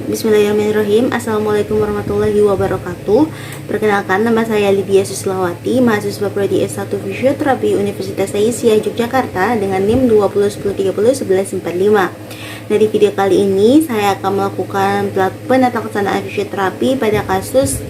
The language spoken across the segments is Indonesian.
Bismillahirrahmanirrahim. Assalamualaikum warahmatullahi wabarakatuh. Perkenalkan, nama saya Lydia Suslawati, mahasiswa Prodi S1 Fisioterapi Universitas Aisyah Yogyakarta dengan NIM 2010301145. Nah, di video kali ini saya akan melakukan penata fisioterapi pada kasus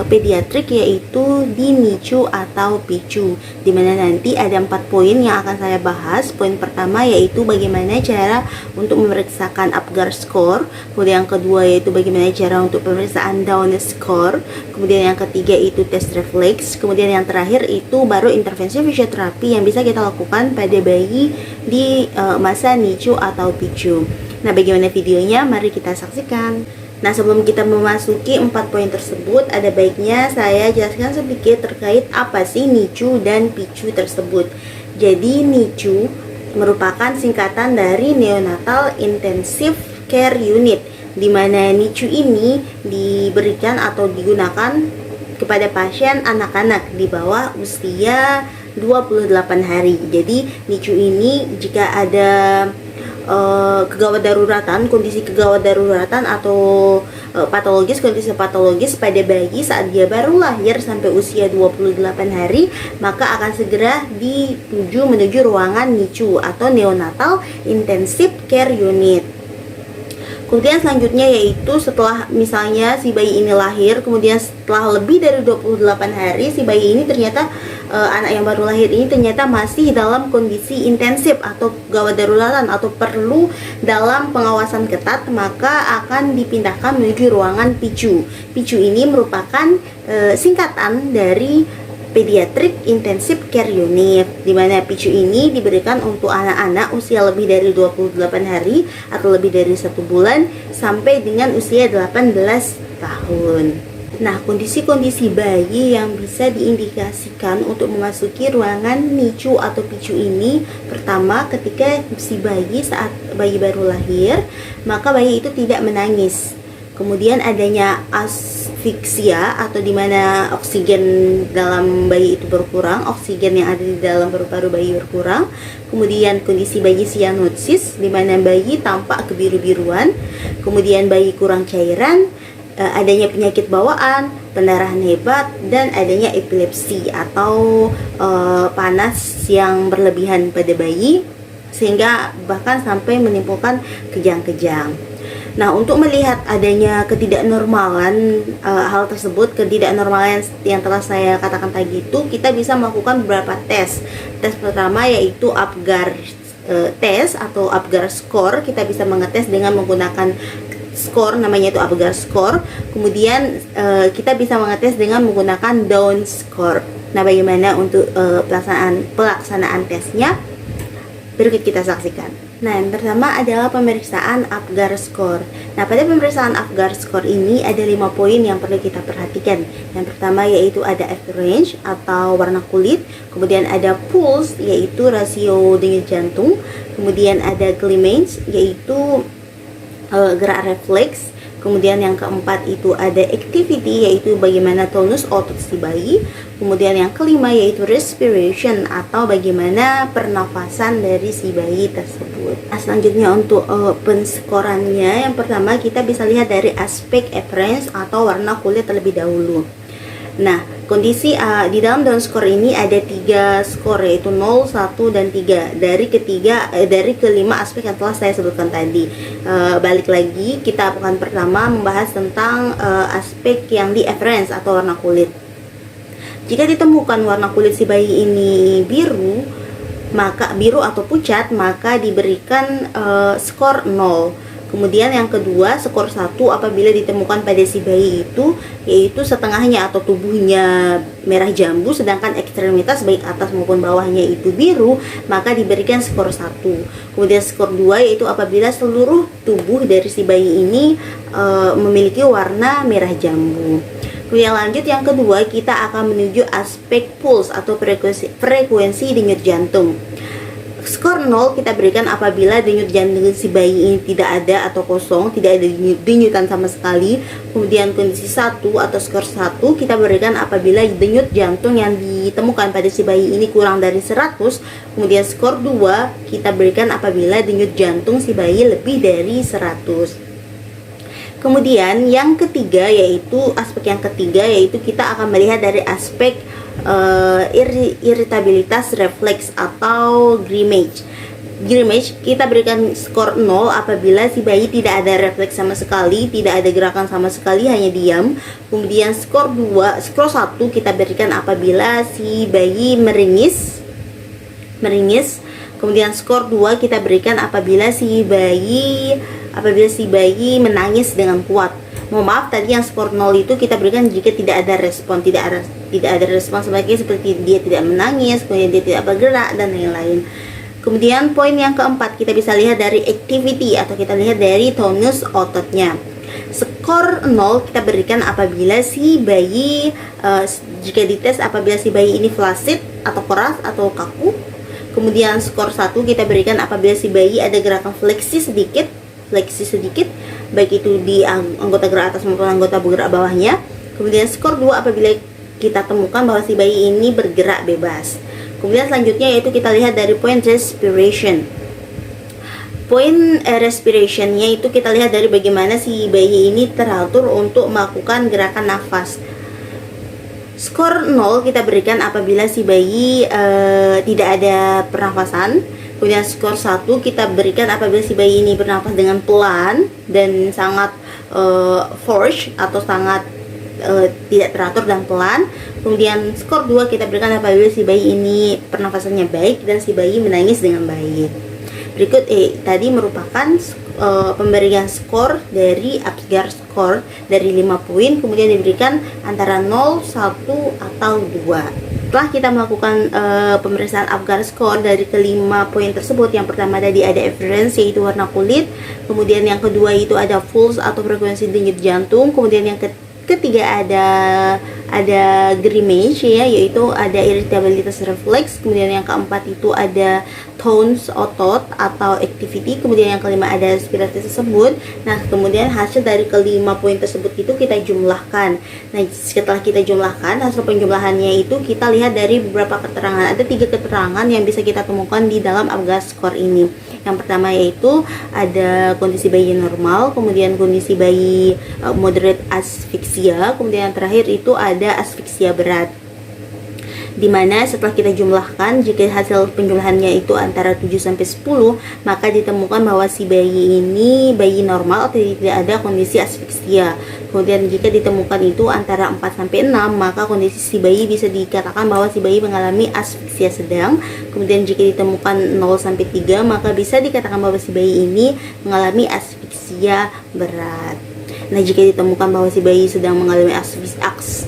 pediatrik, yaitu di NICU atau PICU, dimana nanti ada 4 poin yang akan saya bahas. Poin pertama yaitu bagaimana cara untuk memeriksakan Apgar score, kemudian yang kedua yaitu bagaimana cara untuk pemeriksaan Down score, kemudian yang ketiga itu tes refleks, kemudian yang terakhir itu baru intervensi fisioterapi yang bisa kita lakukan pada bayi di masa NICU atau PICU. Nah, bagaimana videonya? Mari kita saksikan. Nah, sebelum kita memasuki 4 poin tersebut, ada baiknya saya jelaskan sedikit terkait apa sih NICU dan PICU tersebut. Jadi, NICU merupakan singkatan dari Neonatal Intensive Care Unit, di mana NICU ini diberikan atau digunakan kepada pasien anak-anak di bawah usia 28 hari. Jadi, NICU ini jika ada kegawat daruratan, kondisi kegawat daruratan atau kondisi patologis pada bayi saat dia baru lahir sampai usia 28 hari, maka akan segera menuju ruangan NICU atau Neonatal Intensive Care Unit. Kemudian selanjutnya yaitu setelah misalnya si bayi ini lahir, kemudian setelah lebih dari 28 hari si bayi ini ternyata anak yang baru lahir ini ternyata masih dalam kondisi intensif atau gawat daruratan atau perlu dalam pengawasan ketat, maka akan dipindahkan menuju ruangan PICU. PICU ini merupakan singkatan dari Pediatric Intensive Care Unit, di mana PICU ini diberikan untuk anak-anak usia lebih dari 28 hari atau lebih dari 1 bulan sampai dengan usia 18 tahun. Nah, kondisi-kondisi bayi yang bisa diindikasikan untuk memasuki ruangan NICU atau PICU ini, pertama, ketika si bayi saat bayi baru lahir, maka bayi itu tidak menangis. Kemudian adanya asfiksia atau dimana oksigen dalam bayi itu berkurang, oksigen yang ada di dalam paru-paru bayi berkurang. Kemudian kondisi bayi sianosis, dimana bayi tampak kebiru-biruan. Kemudian bayi kurang cairan, adanya penyakit bawaan, pendarahan hebat, dan adanya epilepsi atau panas yang berlebihan pada bayi, sehingga bahkan sampai menimbulkan kejang-kejang. Nah, untuk melihat adanya ketidaknormalan hal tersebut, ketidaknormalan yang telah saya katakan tadi itu, kita bisa melakukan beberapa tes. Tes pertama yaitu Apgar tes atau Apgar score. Kita bisa mengetes dengan menggunakan skor, namanya itu Apgar score. Kemudian kita bisa mengetes dengan menggunakan Down score. Nah, bagaimana untuk pelaksanaan tesnya? Berikut kita saksikan. Nah, yang pertama adalah pemeriksaan Apgar score. Nah, pada pemeriksaan Apgar score ini ada 5 poin yang perlu kita perhatikan. Yang pertama yaitu ada appearance atau warna kulit, kemudian ada pulse yaitu rasio denyut jantung, kemudian ada climate yaitu gerak refleks. Kemudian yang keempat itu ada activity yaitu bagaimana tonus otot si bayi. Kemudian yang kelima yaitu respiration atau bagaimana pernafasan dari si bayi tersebut. Nah, selanjutnya untuk penskorannya, yang pertama kita bisa lihat dari aspek appearance atau warna kulit terlebih dahulu. Nah, kondisi di dalam Down score ini ada 3 skor yaitu 0, 1, dan 3. Dari kelima aspek yang telah saya sebutkan tadi. Balik lagi, kita akan pertama membahas tentang aspek yang di appearance atau warna kulit. Jika ditemukan warna kulit si bayi ini biru, maka biru atau pucat, maka diberikan skor 0. Kemudian yang kedua, skor 1 apabila ditemukan pada si bayi itu yaitu setengahnya atau tubuhnya merah jambu, sedangkan ekstremitas baik atas maupun bawahnya itu biru, maka diberikan skor 1. Kemudian skor 2 yaitu apabila seluruh tubuh dari si bayi ini memiliki warna merah jambu. Kemudian lanjut, yang kedua kita akan menuju aspek pulse atau frekuensi denyut jantung. Skor 0 kita berikan apabila denyut jantung si bayi ini tidak ada atau kosong, tidak ada denyutan sama sekali. Kemudian kondisi 1 atau skor 1 kita berikan apabila denyut jantung yang ditemukan pada si bayi ini kurang dari 100. Kemudian skor 2 kita berikan apabila denyut jantung si bayi lebih dari 100. Kemudian yang ketiga yaitu kita akan melihat dari aspek iritabilitas refleks atau grimmage. Grimmage kita berikan skor 0 apabila si bayi tidak ada refleks sama sekali, tidak ada gerakan sama sekali, hanya diam. Kemudian skor 1 kita berikan apabila si bayi meringis. Kemudian skor 2 kita berikan apabila si bayi menangis dengan kuat. Mohon maaf, tadi yang skor 0 itu kita berikan jika tidak ada respon, tidak ada respon seperti dia tidak menangis, kemudian dia tidak bergerak dan lain-lain. Kemudian poin yang keempat kita bisa lihat dari activity atau kita lihat dari tonus ototnya. Skor 0 kita berikan apabila si bayi jika dites apabila si bayi ini flaccid atau keras atau kaku. Kemudian skor 1 kita berikan apabila si bayi ada gerakan fleksi sedikit, baik itu di anggota gerak atas maupun anggota bergerak bawahnya. Kemudian skor 2 apabila kita temukan bahwa si bayi ini bergerak bebas. Kemudian selanjutnya yaitu kita lihat dari poin respiration. Poin respirationnya itu kita lihat dari bagaimana si bayi ini teratur untuk melakukan gerakan nafas. Skor 0 kita berikan apabila si bayi tidak ada pernafasan. Kemudian skor 1 kita berikan apabila si bayi ini bernafas dengan pelan dan sangat force atau sangat tidak teratur dan pelan. Kemudian skor 2 kita berikan apabila si bayi ini pernafasannya baik dan si bayi menangis dengan baik. Berikut tadi merupakan pemberian skor dari Apgar skor dari 5 poin, kemudian diberikan antara 0, 1, atau 2. Setelah kita melakukan pemeriksaan Apgar skor dari kelima poin tersebut, yang pertama tadi ada appearance yaitu warna kulit, kemudian yang kedua itu ada pulse atau frekuensi denyut jantung, kemudian yang ketiga ada grimmage ya, yaitu ada iritabilitas refleks, kemudian yang keempat itu ada tones otot atau activity, kemudian yang kelima ada respirasi tersebut. Nah, kemudian hasil dari kelima poin tersebut itu kita jumlahkan. Nah, setelah kita jumlahkan hasil penjumlahannya itu kita lihat dari beberapa keterangan. Ada 3 keterangan yang bisa kita temukan di dalam Apgar skor ini. Yang pertama yaitu ada kondisi bayi normal, kemudian kondisi bayi moderate asphyxia, kemudian yang terakhir itu ada asfiksia berat. Dimana setelah kita jumlahkan, jika hasil penjumlahannya itu antara 7 sampai 10, maka ditemukan bahwa si bayi ini bayi normal atau tidak ada kondisi asfiksia. Kemudian jika ditemukan itu antara 4 sampai 6, maka kondisi si bayi bisa dikatakan bahwa si bayi mengalami asfiksia sedang. Kemudian jika ditemukan 0 sampai 3, maka bisa dikatakan bahwa si bayi ini mengalami asfiksia berat. Nah, jika ditemukan bahwa si bayi sedang mengalami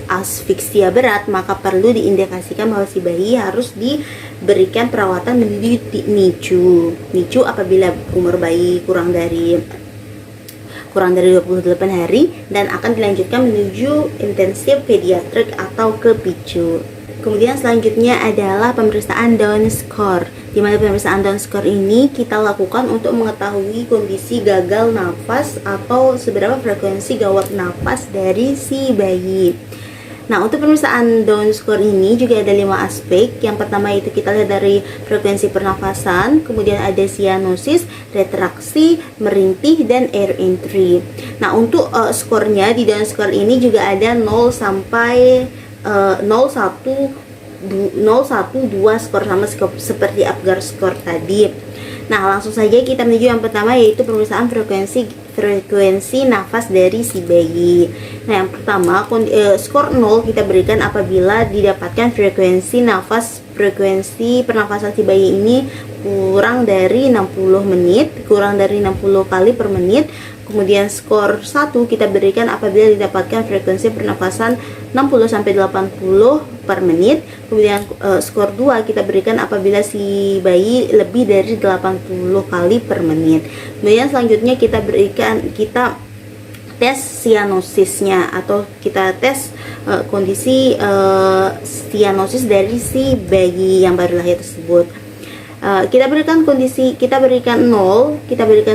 asfiksia berat, maka perlu diindikasikan bahwa si bayi harus diberikan perawatan menuju NICU apabila umur bayi kurang dari 28 hari dan akan dilanjutkan menuju intensif pediatrik atau ke PICU. Kemudian selanjutnya adalah pemeriksaan Down score, di mana pemeriksaan Down score ini kita lakukan untuk mengetahui kondisi gagal nafas atau seberapa frekuensi gawat nafas dari si bayi. Nah, untuk pemeriksaan Down score ini juga ada 5 aspek. Yang pertama itu kita lihat dari frekuensi pernafasan, kemudian ada cyanosis, retraksi, merintih, dan air entry. Nah, untuk skornya di Down score ini juga ada 0 sampai 0, 1, 2 skor sama seperti Apgar skor tadi. Nah, langsung saja kita menuju yang pertama yaitu pemeriksaan frekuensi nafas dari si bayi. Nah, yang pertama skor 0 kita berikan apabila didapatkan frekuensi pernafasan si bayi ini kurang dari 60 kali per menit. Kemudian skor 1 kita berikan apabila didapatkan frekuensi pernafasan 60 sampai 80 per menit. Kemudian skor 2 kita berikan apabila si bayi lebih dari 80 kali per menit. Kemudian selanjutnya kita tes cyanosisnya atau kita tes kondisi cyanosis dari si bayi yang baru lahir tersebut. Kita berikan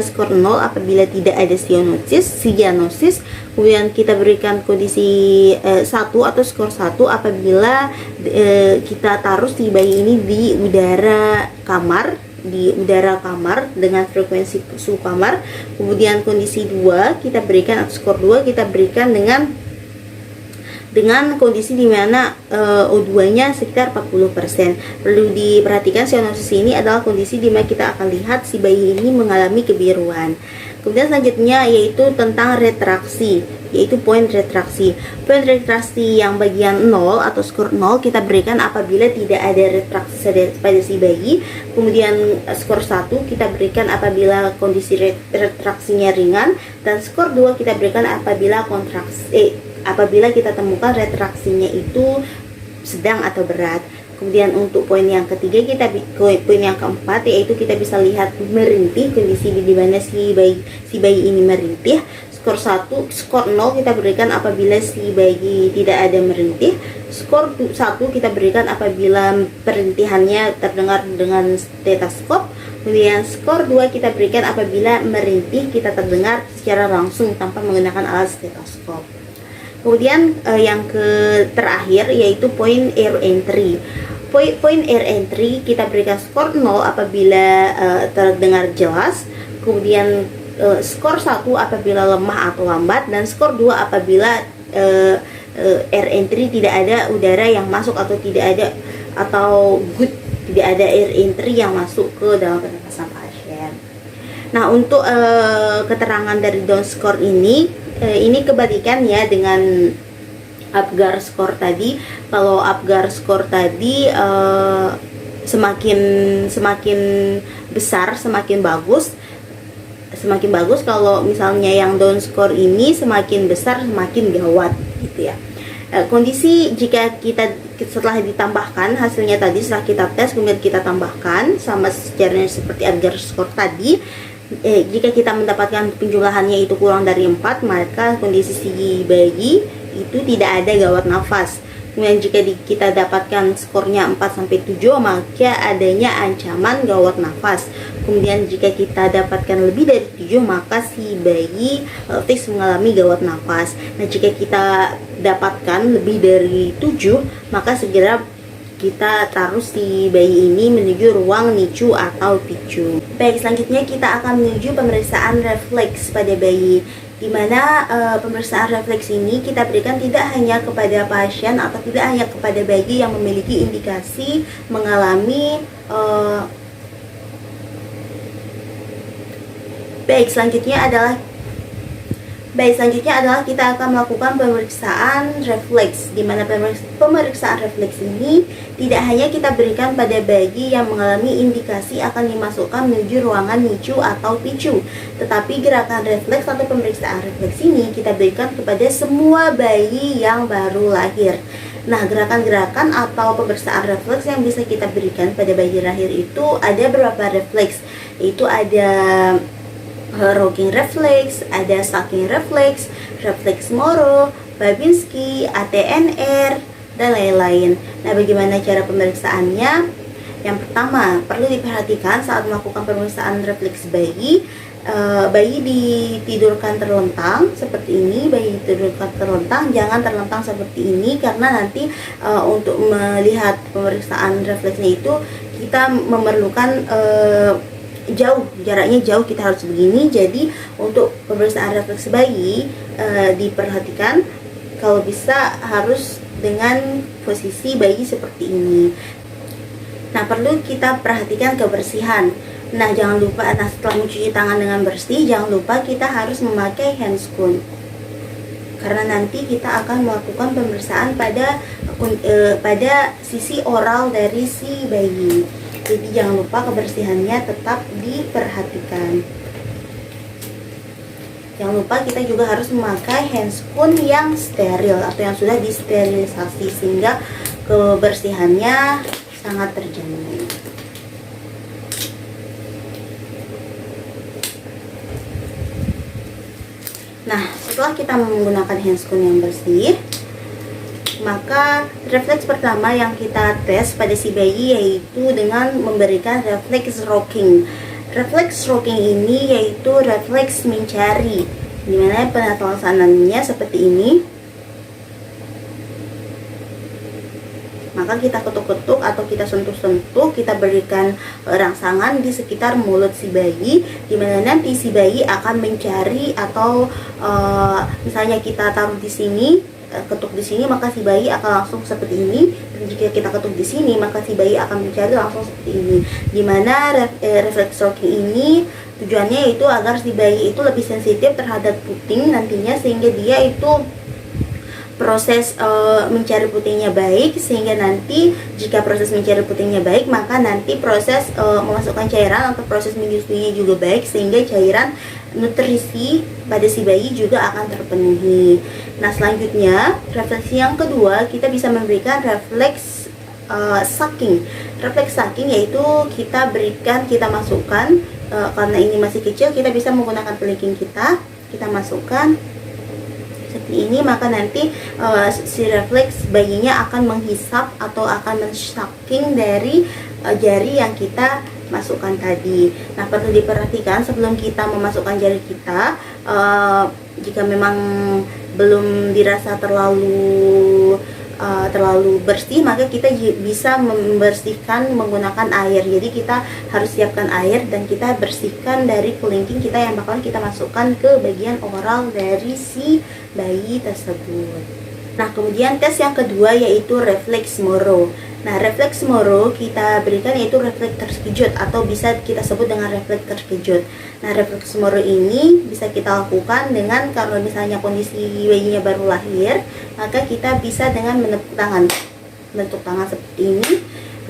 skor 0 apabila tidak ada cyanosis. Kemudian kita berikan kondisi 1 atau skor 1 apabila kita taruh si bayi ini di udara kamar di udara kamar dengan frekuensi suhu kamar. Kemudian kondisi 2 kita berikan, atau skor 2 kita berikan dengan kondisi dimana O2-nya sekitar 40%. Perlu diperhatikan cyanosis ini adalah kondisi dimana kita akan lihat si bayi ini mengalami kebiruan. Kemudian selanjutnya yaitu tentang retraksi, yaitu poin retraksi. Poin retraksi yang bagian 0 atau skor 0 kita berikan apabila tidak ada retraksi pada si bayi. Kemudian skor 1 kita berikan apabila kondisi retraksinya ringan, dan skor 2 kita berikan apabila apabila kita temukan retraksinya itu sedang atau berat. Kemudian untuk poin yang ketiga poin yang keempat yaitu kita bisa lihat merintih, kondisi di mana si bayi ini merintih. Skor 0 kita berikan apabila si bayi tidak ada merintih. Skor 1 kita berikan apabila perintihannya terdengar dengan stetoskop. Kemudian skor 2 kita berikan apabila merintih kita terdengar secara langsung tanpa menggunakan alat stetoskop. Kemudian yang terakhir yaitu poin air entry. Poin air entry kita berikan skor 0 apabila terdengar jelas. Kemudian skor 1 apabila lemah atau lambat, dan skor 2 apabila air entry tidak ada udara yang masuk atau tidak ada tidak ada air entry yang masuk ke dalam pernapasan pasien. Nah, untuk keterangan dari down score ini kebalikan ya dengan Apgar score tadi. Kalau Apgar score tadi semakin besar semakin bagus. Kalau misalnya yang down score ini semakin besar semakin gawat gitu ya. Kondisi jika kita setelah ditambahkan hasilnya tadi, setelah kita tes kemudian kita tambahkan sama sejarahnya seperti Apgar score tadi, jika kita mendapatkan penjumlahannya itu kurang dari 4, maka kondisi si bayi itu tidak ada gawat nafas. Kemudian jika kita dapatkan skornya 4-7, maka adanya ancaman gawat nafas. Kemudian jika kita dapatkan lebih dari 7, maka si bayi fix mengalami gawat nafas. Nah, jika kita dapatkan lebih dari 7, maka segera kita taruh si bayi ini menuju ruang NICU atau PICU. Baik, selanjutnya kita akan menuju pemeriksaan refleks pada bayi, di mana pemeriksaan refleks ini kita berikan tidak hanya kepada pasien atau tidak hanya kepada bayi yang memiliki indikasi mengalami selanjutnya adalah kita akan melakukan pemeriksaan refleks, di mana pemeriksaan refleks ini tidak hanya kita berikan pada bayi yang mengalami indikasi akan dimasukkan menuju ruangan NICU atau PICU, tetapi gerakan refleks atau pemeriksaan refleks ini kita berikan kepada semua bayi yang baru lahir. Nah, gerakan-gerakan atau pemeriksaan refleks yang bisa kita berikan pada bayi lahir itu ada beberapa refleks, yaitu ada rocking reflex, ada sucking reflex, refleks Moro, Babinski, ATNR, dan lain-lain. Nah, bagaimana cara pemeriksaannya? Yang pertama, perlu diperhatikan saat melakukan pemeriksaan refleks bayi, bayi ditidurkan terlentang seperti ini. Bayi ditidurkan terlentang, jangan terlentang seperti ini, karena nanti untuk melihat pemeriksaan refleksnya itu kita memerlukan jaraknya jauh, kita harus begini. Jadi untuk pemeriksaan refleks bayi diperhatikan kalau bisa harus dengan posisi bayi seperti ini. Nah, perlu kita perhatikan kebersihan. Nah, jangan lupa, setelah mencuci tangan dengan bersih, jangan lupa kita harus memakai handscoon, karena nanti kita akan melakukan pemeriksaan pada sisi oral dari si bayi. Jadi jangan lupa kebersihannya tetap diperhatikan. Jangan lupa kita juga harus memakai handscoon yang steril atau yang sudah disterilisasi, sehingga kebersihannya sangat terjamin. Nah, setelah kita menggunakan handscoon yang bersih, maka refleks pertama yang kita tes pada si bayi yaitu dengan memberikan refleks rocking. Refleks rocking ini yaitu refleks mencari, dimana penata laksanaannya seperti ini. Maka maka kita ketuk-ketuk atau kita sentuh-sentuh, kita berikan rangsangan di sekitar mulut si bayi, dimana nanti si bayi akan mencari atau misalnya kita taruh di sini, ketuk di sini, maka si bayi akan langsung seperti ini. Dan jika kita ketuk di sini, maka si bayi akan mencari langsung seperti ini. Dimana reflex stroking ini tujuannya itu agar si bayi itu lebih sensitif terhadap puting nantinya, sehingga dia itu proses mencari putingnya baik, sehingga nanti jika proses mencari putingnya baik, maka nanti proses memasukkan cairan atau proses menyusuinya juga baik, sehingga cairan nutrisi pada si bayi juga akan terpenuhi. Nah, selanjutnya refleks yang kedua, kita bisa memberikan refleks sucking. Refleks sucking yaitu kita masukkan, karena ini masih kecil, kita bisa menggunakan kelingking kita masukkan seperti ini, maka nanti si refleks bayinya akan menghisap atau akan men-sucking dari jari yang kita masukkan tadi. Nah, perlu diperhatikan sebelum kita memasukkan jari kita, jika memang belum dirasa terlalu bersih, maka kita bisa membersihkan menggunakan air. Jadi kita harus siapkan air dan kita bersihkan dari kelingking kita yang bakalan kita masukkan ke bagian oral dari si bayi tersebut. Nah, kemudian tes yang kedua yaitu refleks Moro. Nah, refleks Moro kita berikan yaitu refleks terkejut atau bisa kita sebut dengan refleks terkejut. Nah, refleks Moro ini bisa kita lakukan dengan, kalau misalnya kondisi bayinya baru lahir, maka kita bisa dengan menepuk tangan seperti ini,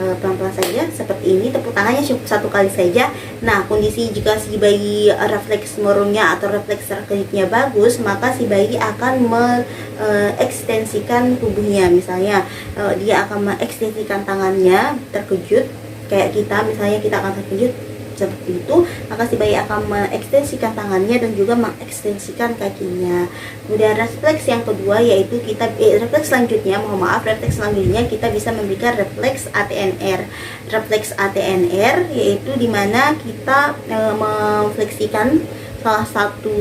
pelan-pelan saja seperti ini, tepuk tangannya cukup satu kali saja. Nah, kondisi jika si bayi refleks Moronya atau refleks terkejutnya bagus, maka si bayi akan mengekstensikan tubuhnya. Misalnya dia akan mengekstensikan tangannya terkejut, kayak kita misalnya kita akan terkejut seperti itu, maka si bayi akan mengekstensikan tangannya dan juga mengekstensikan kakinya. Kemudian refleks yang kedua yaitu refleks selanjutnya kita bisa memberikan refleks ATNR. Refleks ATNR yaitu dimana kita memfleksikan salah satu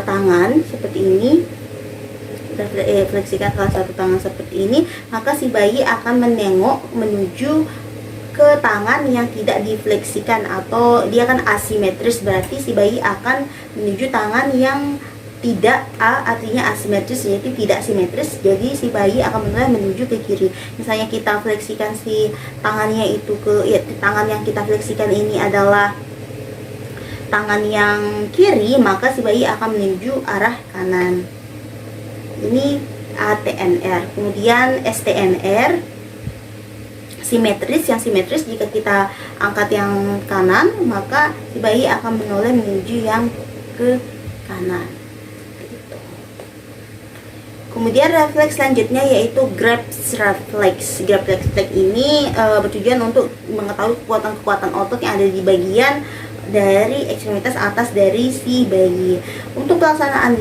tangan seperti ini. Fleksikan salah satu tangan seperti ini, maka si bayi akan menengok menuju ke tangan yang tidak difleksikan, atau dia akan asimetris, berarti si bayi akan menuju tangan yang tidak artinya asimetris, yaitu tidak simetris. Jadi si bayi akan menuju ke kiri. Misalnya kita fleksikan si tangannya itu tangan yang kita fleksikan ini adalah tangan yang kiri, maka si bayi akan menuju arah kanan. Ini ATNR. Kemudian STNR simetris. Yang simetris jika kita angkat yang kanan, maka si bayi akan menoleh menuju yang ke kanan. Kemudian refleks selanjutnya yaitu Grabs reflex. Grabs reflex ini bertujuan untuk mengetahui kekuatan-kekuatan otot yang ada di bagian dari ekstremitas atas dari si bayi. Untuk pelaksanaan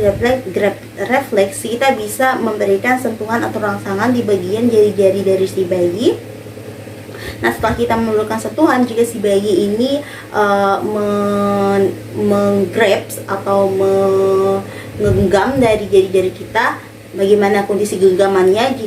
grab refleks, kita bisa memberikan sentuhan atau rangsangan di bagian jari-jari dari si bayi. Nah, setelah kita memberikan sentuhan, jika si bayi ini menggrabs atau menggenggam dari jari-jari kita, bagaimana kondisi genggamannya,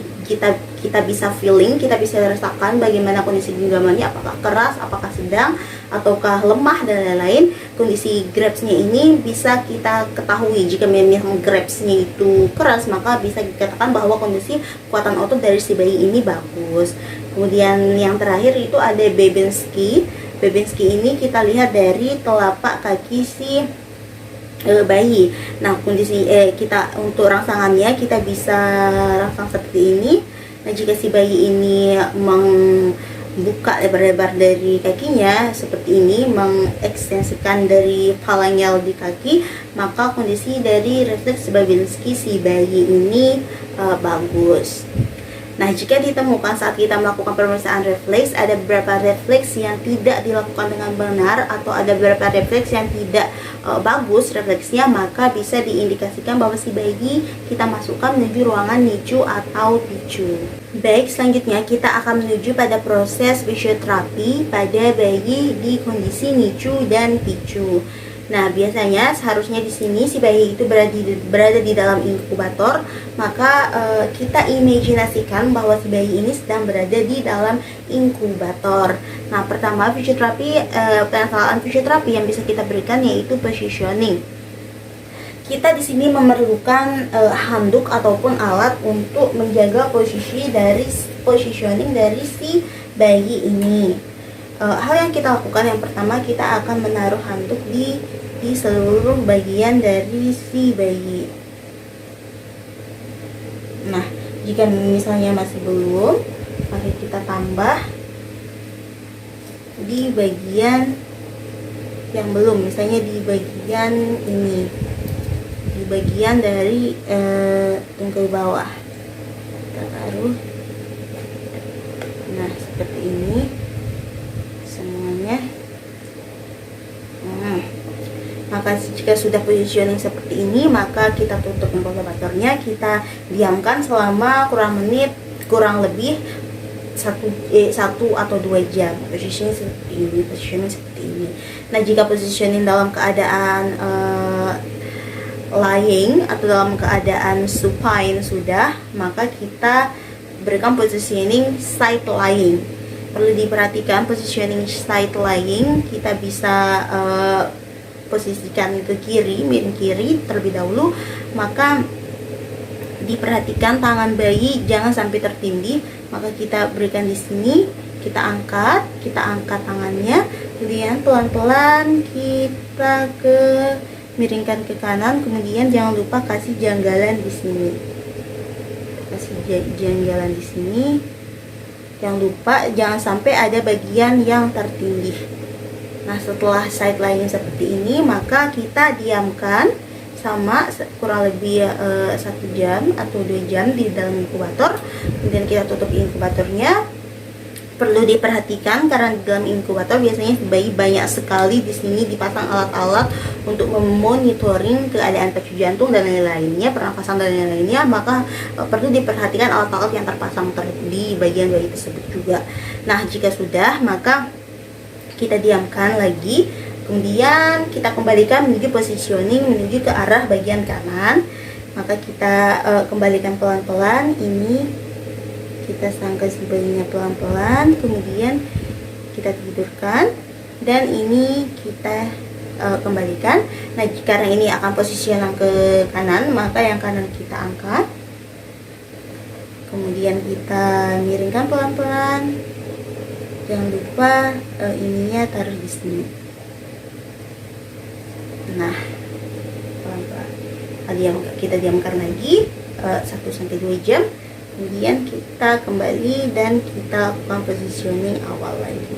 kita bisa feeling, kita bisa rasakan bagaimana kondisi genggamannya, apakah keras, apakah sedang, ataukah lemah, dan lain-lain. Kondisi grabsnya ini bisa kita ketahui. Jika memang grabsnya itu keras, maka bisa dikatakan bahwa kondisi kekuatan otot dari si bayi ini bagus. Kemudian yang terakhir itu ada Babinski. Babinski ini kita lihat dari telapak kaki si bayi. Nah, kondisi kita untuk rangsangannya kita bisa rangsang seperti ini. Nah, jika si bayi ini membuka lebar-lebar dari kakinya seperti ini, mengekstensikan dari phalangeal di kaki, maka kondisi dari refleks Babinski si bayi ini bagus. Nah, jika ditemukan saat kita melakukan pemeriksaan refleks, ada beberapa refleks yang tidak dilakukan dengan benar, atau ada beberapa refleks yang tidak bagus refleksnya, maka bisa diindikasikan bahwa si bayi kita masukkan menuju ruangan NICU atau PICU. Baik, selanjutnya kita akan menuju pada proses fisioterapi pada bayi di kondisi NICU dan PICU. Nah, biasanya seharusnya di sini si bayi itu berada di dalam inkubator, maka kita imajinasikan bahwa si bayi ini sedang berada di dalam inkubator. Nah, pertama fisioterapi, pengenalan fisioterapi yang bisa kita berikan yaitu positioning. Kita di sini memerlukan handuk ataupun alat untuk menjaga positioning dari si bayi ini. Hal yang kita lakukan yang pertama, kita akan menaruh handuk di seluruh bagian dari si bayi. Nah, jika misalnya masih belum, maka kita tambah di bagian yang belum, misalnya di bagian ini, di bagian dari tungkai bawah kita taruh. Nah, seperti ini semuanya. Maka jika sudah positioning seperti ini, maka kita tutup inkubatornya, kita diamkan selama kurang lebih 1 atau 2 jam. Positioning seperti ini. Nah, jika positioning dalam keadaan lying atau dalam keadaan supine sudah, maka kita berikan positioning side lying. Perlu diperhatikan positioning side lying, kita bisa posisikan ke kiri, miring kiri terlebih dahulu. Maka diperhatikan tangan bayi jangan sampai tertindih, maka kita berikan di sini, kita angkat tangannya, kemudian pelan-pelan kita miringkan ke kanan, kemudian jangan lupa kasih janggalan di sini. Janggalan di sini. Jangan lupa, jangan sampai ada bagian yang tertindih. Nah, setelah side lying seperti ini, maka kita diamkan sama kurang lebih 1 jam atau 2 jam di dalam inkubator. Kemudian kita tutup inkubatornya. Perlu diperhatikan karena di dalam inkubator biasanya bayi banyak sekali di sini dipasang alat-alat untuk memonitoring keadaan pacu jantung dan lain-lainnya, pernafasan dan lain-lainnya. Maka perlu diperhatikan alat-alat yang terpasang di bagian bayi tersebut juga. Nah, jika sudah, maka kita diamkan lagi, kemudian kita kembalikan menuju positioning, menuju ke arah bagian kanan. Maka kita kembalikan pelan-pelan, ini kita sangka si bayinya pelan-pelan, kemudian kita tidurkan, dan ini kita kembalikan. Nah, karena ini akan positioning ke kanan, maka yang kanan kita angkat, kemudian kita miringkan pelan-pelan. Jangan lupa ininya taruh di sini. Nah, pelan-pelan kita diamkan lagi 1-2 jam. Kemudian kita kembali dan kita lakukan positioning awal lagi.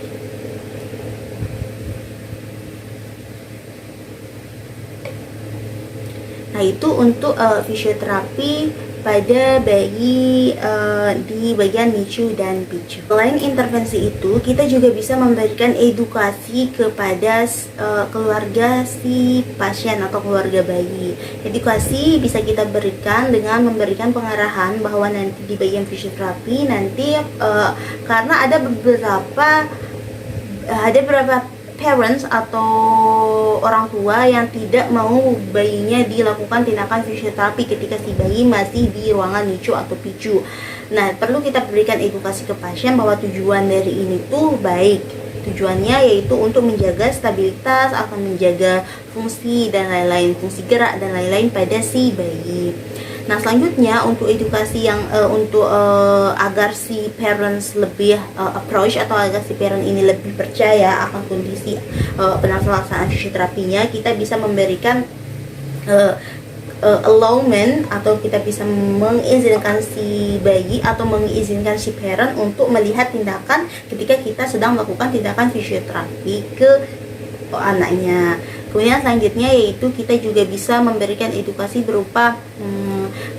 Nah, itu untuk fisioterapi pada bayi di bagian NICU dan PICU. Selain intervensi itu, kita juga bisa memberikan edukasi kepada keluarga si pasien atau keluarga bayi. Edukasi bisa kita berikan dengan memberikan pengarahan bahwa nanti di bagian fisioterapi nanti karena ada beberapa parents atau orang tua yang tidak mau bayinya dilakukan tindakan fisioterapi ketika si bayi masih di ruangan NICU atau PICU. Nah, perlu kita berikan edukasi ke pasien bahwa tujuan dari ini tuh baik. Tujuannya yaitu untuk menjaga stabilitas, akan menjaga fungsi dan lain-lain, fungsi gerak dan lain-lain pada si bayi. Nah, selanjutnya untuk edukasi yang agar si parents lebih approach atau agar si parent ini lebih percaya akan kondisi pelaksanaan fisioterapinya, kita bisa memberikan allowment atau kita bisa mengizinkan si bayi atau mengizinkan si parent untuk melihat tindakan ketika kita sedang melakukan tindakan fisioterapi ke anaknya. Kemudian selanjutnya yaitu kita juga bisa memberikan edukasi berupa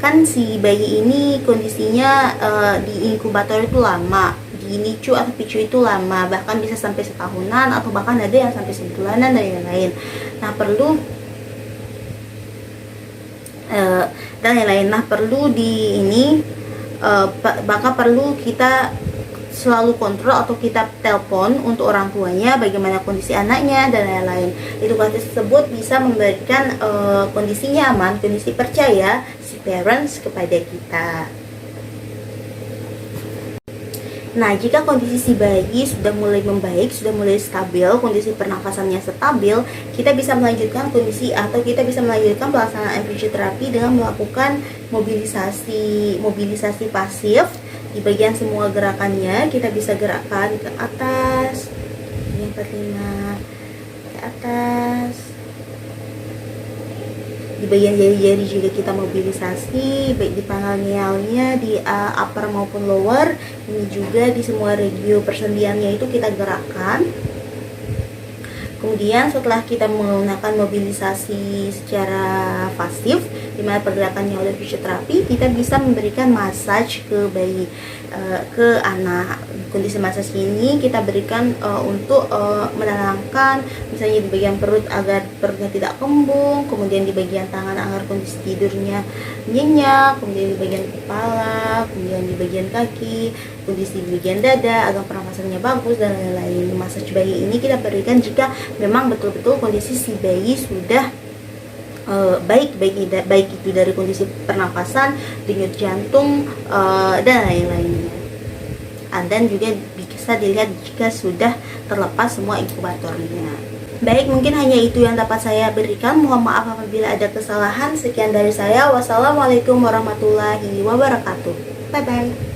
kan si bayi ini kondisinya di inkubator itu lama, di NICU atau PICU itu lama, bahkan bisa sampai setahunan atau bahkan ada yang sampai sebulanan dan lain-lain. Nah, perlu perlu di ini maka perlu kita selalu kontrol atau kita telepon untuk orang tuanya bagaimana kondisi anaknya dan lain-lain. Edukasi tersebut bisa memberikan kondisi nyaman, kondisi percaya si parents kepada kita. Nah, jika kondisi si bayi sudah mulai membaik, sudah mulai stabil, kondisi pernafasannya stabil, kita bisa melanjutkan pelaksanaan fisioterapi dengan melakukan mobilisasi pasif. Di bagian semua gerakannya kita bisa gerakkan ke atas, yang kelima ke atas. Di bagian jari-jari juga kita mobilisasi, baik di pangkalnya, di upper maupun lower. Ini juga di semua regio persendiannya itu kita gerakkan. Kemudian setelah kita menggunakan mobilisasi secara pasif, di mana pergerakannya oleh fisioterapi, kita bisa memberikan massage ke bayi, ke anak. Kondisi massage ini kita berikan untuk menenangkan, misalnya di bagian perut agar perutnya tidak kembung, kemudian di bagian tangan agar kondisi tidurnya nyenyak, kemudian di bagian kepala, kemudian di bagian kaki, kondisi di bagian dada agar pernafasannya bagus dan lain-lain. Massage bayi ini kita berikan jika memang betul-betul kondisi si bayi sudah baik itu dari kondisi pernafasan, denyut jantung dan lain-lainnya. Dan juga bisa dilihat jika sudah terlepas semua inkubatornya. Baik, mungkin hanya itu yang dapat saya berikan. Mohon maaf apabila ada kesalahan. Sekian dari saya. Wassalamualaikum warahmatullahi wabarakatuh. Bye bye.